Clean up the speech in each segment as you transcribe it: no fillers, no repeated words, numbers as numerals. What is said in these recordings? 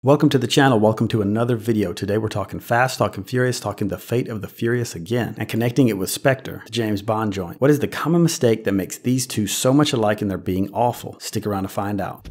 Welcome to the channel, welcome to another video. Today we're talking fast, talking furious, talking the fate of the furious again, and connecting it with Spectre, the James Bond joint. What is the common mistake that makes these two so much alike in their being awful? Stick around to find out.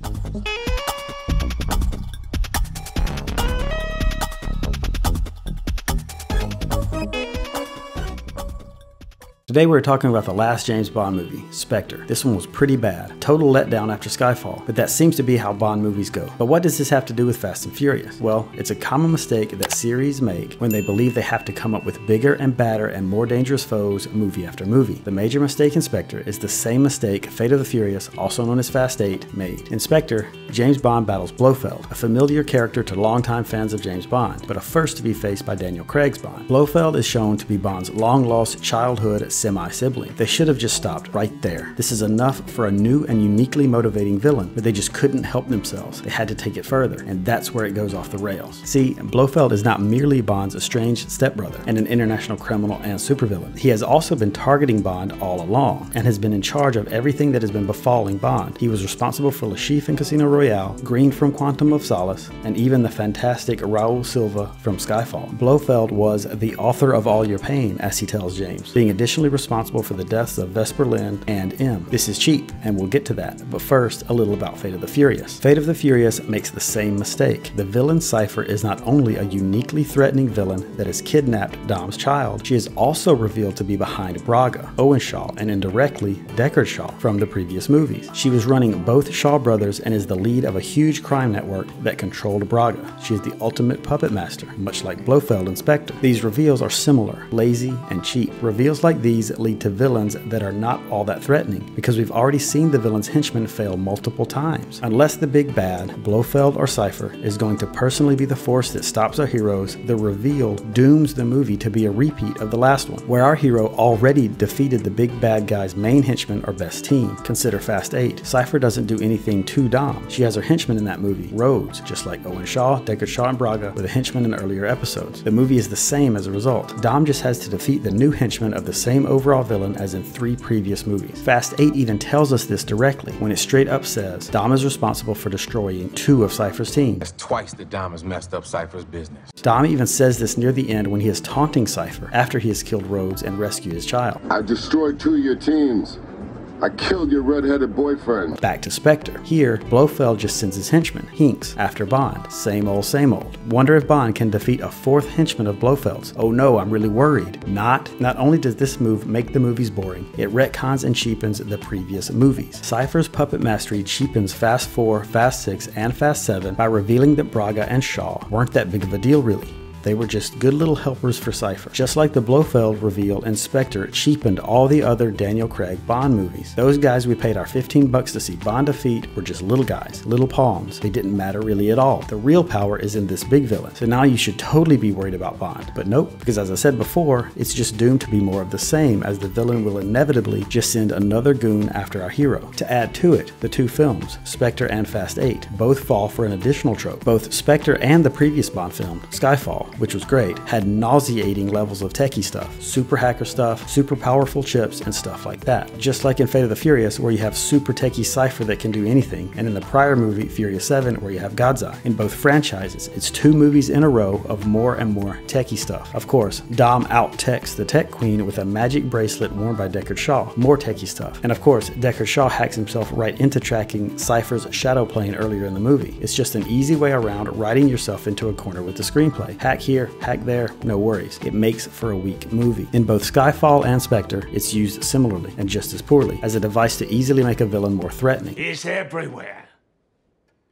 Today we're talking about the last James Bond movie, Spectre. This one was pretty bad. Total letdown after Skyfall, but that seems to be how Bond movies go. But what does this have to do with Fast and Furious? Well, it's a common mistake that series make when they believe they have to come up with bigger and badder and more dangerous foes movie after movie. The major mistake in Spectre is the same mistake Fate of the Furious, also known as Fast 8, made. In Spectre, James Bond battles Blofeld, a familiar character to longtime fans of James Bond, but a first to be faced by Daniel Craig's Bond. Blofeld is shown to be Bond's long-lost childhood semi-sibling. They should have just stopped right there. This is enough for a new and uniquely motivating villain, but they just couldn't help themselves. They had to take it further, and that's where it goes off the rails. See, Blofeld is not merely Bond's estranged stepbrother and an international criminal and supervillain. He has also been targeting Bond all along, and has been in charge of everything that has been befalling Bond. He was responsible for Le Chiffre in Casino Royale, Green from Quantum of Solace, and even the fantastic Raul Silva from Skyfall. Blofeld was the author of all your pain, as he tells James, being additionally responsible for the deaths of Vesper Lynd and M. This is cheap, and we'll get to that, but first, a little about Fate of the Furious. Fate of the Furious makes the same mistake. The villain Cypher is not only a uniquely threatening villain that has kidnapped Dom's child, she is also revealed to be behind Braga, Owen Shaw, and indirectly Deckard Shaw from the previous movies. She was running both Shaw brothers and is the lead of a huge crime network that controlled Braga. She is the ultimate puppet master, much like Blofeld and Spectre. These reveals are similar, lazy, and cheap. Reveals like these lead to villains that are not all that threatening, because we've already seen the villain's henchmen fail multiple times. Unless the big bad, Blofeld or Cypher, is going to personally be the force that stops our heroes, the reveal dooms the movie to be a repeat of the last one, where our hero already defeated the big bad guy's main henchman or best team. Consider Fast 8. Cypher doesn't do anything to Dom. She has her henchmen in that movie, Rhodes, just like Owen Shaw, Deckard Shaw, and Braga were the henchmen in earlier episodes. The movie is the same as a result. Dom just has to defeat the new henchman of the same overall villain as in 3 previous movies. Fast 8 even tells us this directly when it straight up says Dom is responsible for destroying 2 of Cypher's teams. That's twice that Dom has messed up Cypher's business. Dom even says this near the end when he is taunting Cypher after he has killed Rhodes and rescued his child. I destroyed 2 of your teams. I killed your red-headed boyfriend. Back to Spectre. Here, Blofeld just sends his henchman, Hinks, after Bond. Same old, same old. Wonder if Bond can defeat a 4th henchman of Blofeld's. Oh no, I'm really worried. Not only does this move make the movies boring, it retcons and cheapens the previous movies. Cypher's puppet mastery cheapens Fast 4, Fast 6, and Fast 7 by revealing that Braga and Shaw weren't that big of a deal really. They were just good little helpers for Cypher. Just like the Blofeld reveal in Spectre cheapened all the other Daniel Craig Bond movies. Those guys we paid our $15 to see Bond defeat were just little guys, little pawns. They didn't matter really at all. The real power is in this big villain. So now you should totally be worried about Bond. But nope, because as I said before, it's just doomed to be more of the same, as the villain will inevitably just send another goon after our hero. To add to it, the 2 films, Spectre and Fast 8, both fall for an additional trope. Both Spectre and the previous Bond film, Skyfall, which was great, had nauseating levels of techie stuff, super hacker stuff, super powerful chips, and stuff like that. Just like in Fate of the Furious, where you have super techie Cypher that can do anything, and in the prior movie, Furious 7, where you have Godzilla. In both franchises, it's 2 movies in a row of more and more techie stuff. Of course, Dom out-techs the tech queen with a magic bracelet worn by Deckard Shaw, more techie stuff. And of course, Deckard Shaw hacks himself right into tracking Cypher's shadow plane earlier in the movie. It's just an easy way around writing yourself into a corner with the screenplay. Hack here, hack there, no worries. It makes for a weak movie. In both Skyfall and Spectre, it's used similarly and just as poorly, as a device to easily make a villain more threatening. It's everywhere.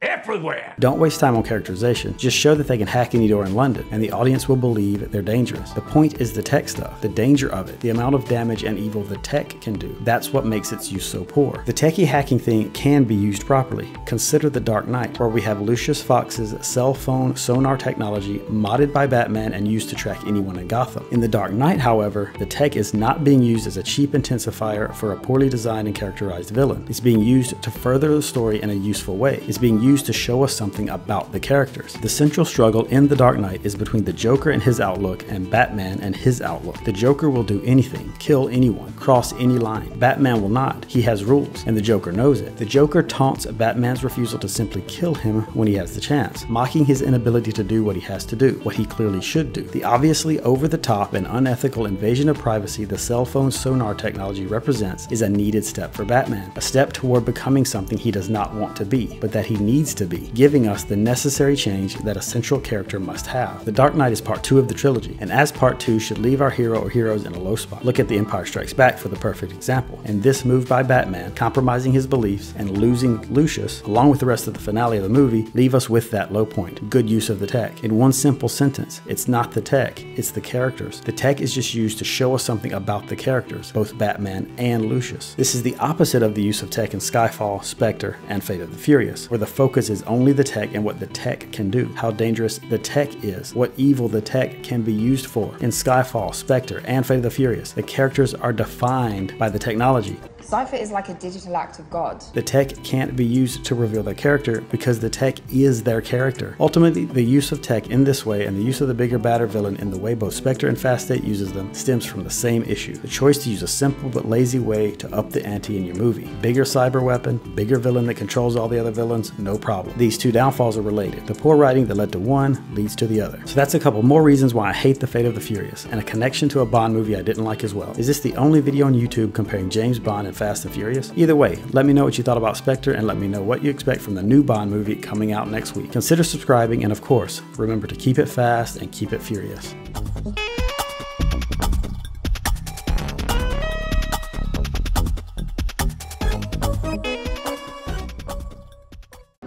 Everywhere. Don't waste time on characterization. Just show that they can hack any door in London, and the audience will believe they're dangerous. The point is the tech stuff, the danger of it, the amount of damage and evil the tech can do. That's what makes its use so poor. The techie hacking thing can be used properly. Consider The Dark Knight, where we have Lucius Fox's cell phone sonar technology modded by Batman and used to track anyone in Gotham. In The Dark Knight, however, the tech is not being used as a cheap intensifier for a poorly designed and characterized villain. It's being used to further the story in a useful way. It's being used used to show us something about the characters. The central struggle in The Dark Knight is between the Joker and his outlook and Batman and his outlook. The Joker will do anything, kill anyone, cross any line. Batman will not. He has rules, and the Joker knows it. The Joker taunts Batman's refusal to simply kill him when he has the chance, mocking his inability to do what he has to do, what he clearly should do. The obviously over-the-top and unethical invasion of privacy the cell phone sonar technology represents is a needed step for Batman, a step toward becoming something he does not want to be, but that he needs to be, giving us the necessary change that a central character must have. The Dark Knight is part 2 of the trilogy, and as part 2 should leave our hero or heroes in a low spot. Look at The Empire Strikes Back for the perfect example. And this move by Batman, compromising his beliefs and losing Lucius, along with the rest of the finale of the movie, leave us with that low point. Good use of the tech. In one simple sentence, it's not the tech, it's the characters. The tech is just used to show us something about the characters, both Batman and Lucius. This is the opposite of the use of tech in Skyfall, Spectre, and Fate of the Furious, where the focus is only the tech and what the tech can do, how dangerous the tech is, what evil the tech can be used for. In Skyfall, Spectre, and Fate of the Furious, the characters are defined by the technology. Cypher is like a digital act of God. The tech can't be used to reveal their character because the tech is their character. Ultimately, the use of tech in this way and the use of the bigger, badder villain in the way both Spectre and Fast 8 uses them stems from the same issue. The choice to use a simple but lazy way to up the ante in your movie. Bigger cyber weapon, bigger villain that controls all the other villains, no problem. These two downfalls are related. The poor writing that led to one leads to the other. So that's a couple more reasons why I hate the Fate of the Furious, and a connection to a Bond movie I didn't like as well. Is this the only video on YouTube comparing James Bond and Fast and Furious? Either way, let me know what you thought about Spectre and let me know what you expect from the new Bond movie coming out next week. Consider subscribing, and of course, remember to keep it fast and keep it furious.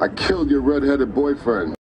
I killed your red-headed boyfriend.